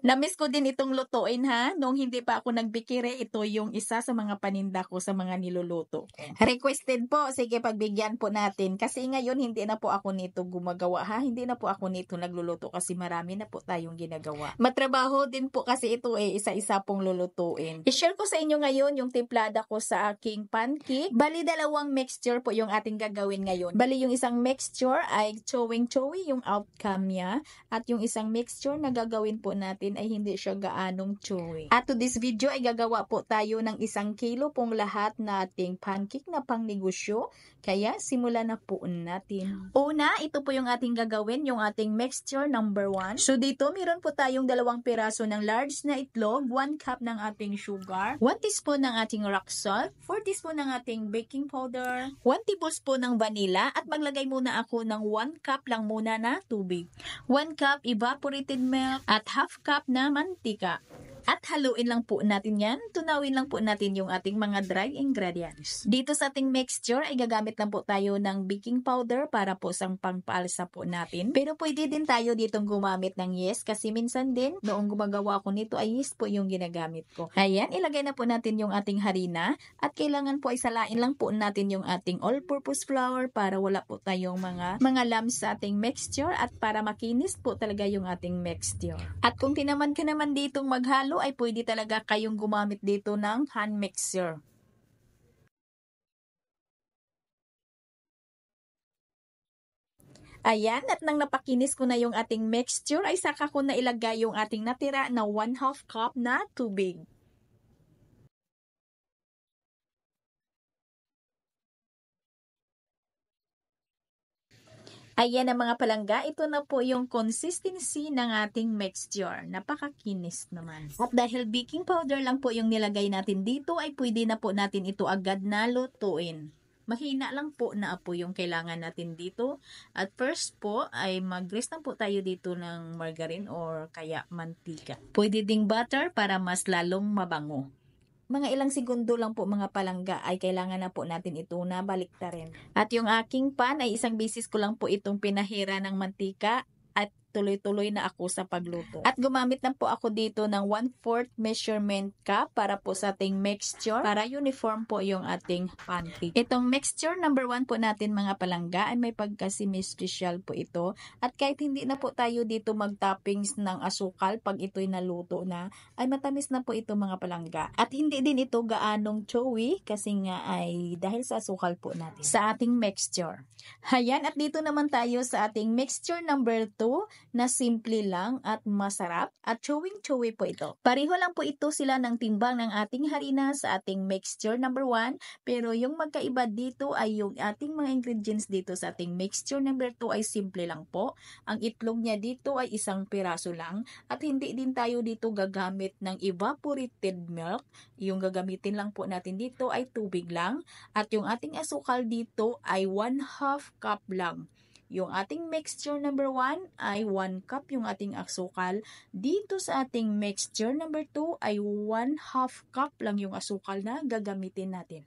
Namiss ko din itong lutuin ha. Nung hindi pa ako nagbikire, ito yung isa sa mga paninda ko sa mga niluluto ko. Requested po, sige pagbigyan po natin. Kasi ngayon hindi na po ako nito gumagawa ha. Hindi na po ako nito nagluluto kasi marami na po tayong ginagawa. Matrabaho din po kasi ito isa-isa pong lulutuin. I-share ko sa inyo ngayon yung timplada ko sa aking pancake. Bali dalawang mixture po yung ating gagawin ngayon. Bali yung isang mixture ay chowing-chowy yung outcome niya. At yung isang mixture na gagawin po natin ay hindi siya gaanong chewy. At to this video ay gagawa po tayo ng 1 kilo pong lahat na ating pancake na pangnegosyo. Kaya simulan na po natin. Una, ito po yung ating gagawin, yung ating mixture number 1. So dito, meron po tayong 2 piraso ng large na itlog, 1 cup ng ating sugar, 1 teaspoon ng ating rock salt, 4 teaspoon ng ating baking powder, 1 tablespoon ng vanilla, at maglagay muna ako ng 1 cup lang muna na tubig, 1 cup evaporated milk, at half cup na mantika. At haluin lang po natin yan. Tunawin lang po natin yung ating mga dry ingredients. Dito sa ating mixture ay gagamit lang po tayo ng baking powder para po sa pangpaalsa po natin. Pero pwede din tayo ditong gumamit ng yeast kasi minsan din noong gumagawa ko nito ay yeast po yung ginagamit ko. Ayan, ilagay na po natin yung ating harina at kailangan po ay salain lang po natin yung ating all-purpose flour para wala po tayong mga lumps sa ating mixture at para makinis po talaga yung ating mixture. At kung tinaman ka naman ditong maghalo ay pwede talaga kayong gumamit dito ng hand mixer. Ayan, at nang napakinis ko na yung ating mixture ay saka ko na ilagay yung ating natira na 1/2 cup na tubig. Ayan ang mga palangga, ito na po yung consistency ng ating mixture. Napakakinis naman. At dahil baking powder lang po yung nilagay natin dito, ay pwede na po natin ito agad na lutuin. Mahina lang po na apoy yung kailangan natin dito. At first po ay mag-grease lang po tayo dito ng margarine or kaya mantika. Pwede ding butter para mas lalong mabango. Mga ilang segundo lang po mga palangga ay kailangan na po natin ito na baliktarin. At yung aking pan ay isang bisis ko lang po itong pinahira ng mantika at tuloy-tuloy na ako sa pagluto. At gumamit lang po ako dito ng 1/4 measurement cup para po sa ating mixture para uniform po yung ating pancake. Itong mixture number 1 po natin mga palangga ay may pagka-semi-special po ito. At kahit hindi na po tayo dito mag-toppings ng asukal pag ito'y naluto na, ay matamis na po ito mga palangga. At hindi din ito gaanong chewy kasi nga ay dahil sa asukal po natin sa ating mixture. Ayan, at dito naman tayo sa ating mixture number 2 na simple lang at masarap at chewing-chewy po ito. Pareho lang po ito sila ng timbang ng ating harina sa ating mixture number 1 pero yung magkaiba dito ay yung ating mga ingredients dito sa ating mixture number 2 ay simple lang po. Ang itlog niya dito ay 1 piraso lang at hindi din tayo dito gagamit ng evaporated milk. Yung gagamitin lang po natin dito ay tubig lang at yung ating asukal dito ay 1/2 cup lang. Yung ating mixture number 1 ay 1 cup yung ating asukal. Dito sa ating mixture number 2 ay 1/2 cup lang yung asukal na gagamitin natin.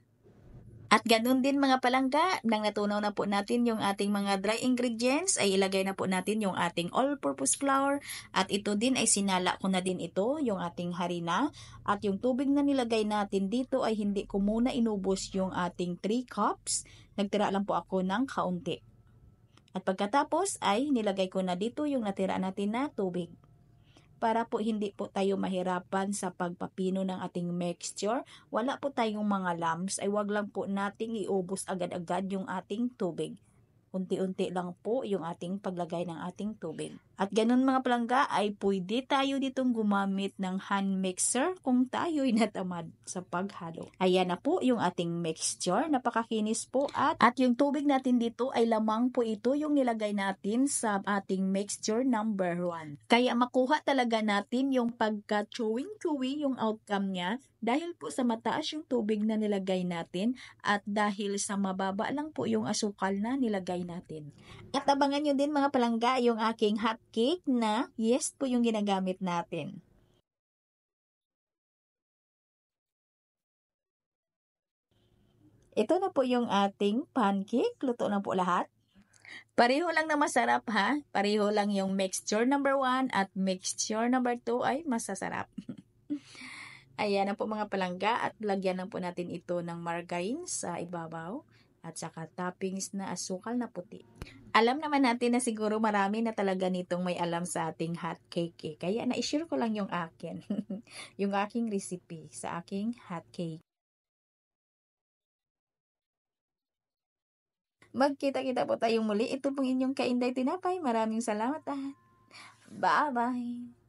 At ganun din mga palangga, nang natunaw na po natin yung ating mga dry ingredients, ay ilagay na po natin yung ating all-purpose flour. At ito din ay sinala ko na din ito, yung ating harina. At yung tubig na nilagay natin dito ay hindi ko muna inubos yung ating 3 cups. Nagtira lang po ako ng kaunti. At pagkatapos ay nilagay ko na dito yung natira natin na tubig. Para po hindi po tayo mahirapan sa pagpapino ng ating mixture, wala po tayong mga lumps, ay wag lang po nating iubos agad-agad yung ating tubig. Unti-unti lang po yung ating paglagay ng ating tubig. At ganun mga palangga ay pwede tayo ditong gumamit ng hand mixer kung tayo'y natamad sa paghalo. Ayan na po yung ating mixture. Napakakinis po at yung tubig natin dito ay lamang po ito yung nilagay natin sa ating mixture number 1. Kaya makuha talaga natin yung pagka-chewing-chewy yung outcome niya dahil po sa mataas yung tubig na nilagay natin at dahil sa mababa lang po yung asukal na nilagay natin. At abangan nyo din mga palangga yung aking hot cake na yeast po yung ginagamit natin. Ito na po yung ating pancake. Luto na po lahat. Pareho lang na masarap ha. Pareho lang yung mixture number 1 at mixture number 2 ay masasarap. Ayan na po mga palangga at lagyan lang po natin ito ng margarine sa ibabaw at saka toppings na asukal na puti. Alam naman natin na siguro marami na talaga nitong may alam sa ating hot cake eh. Kaya na-share ko lang yung akin. Yung aking recipe sa aking hot cake. Magkita-kita po tayong muli. Ito pong inyong Kainday Tinapay. Maraming salamat. Bye-bye!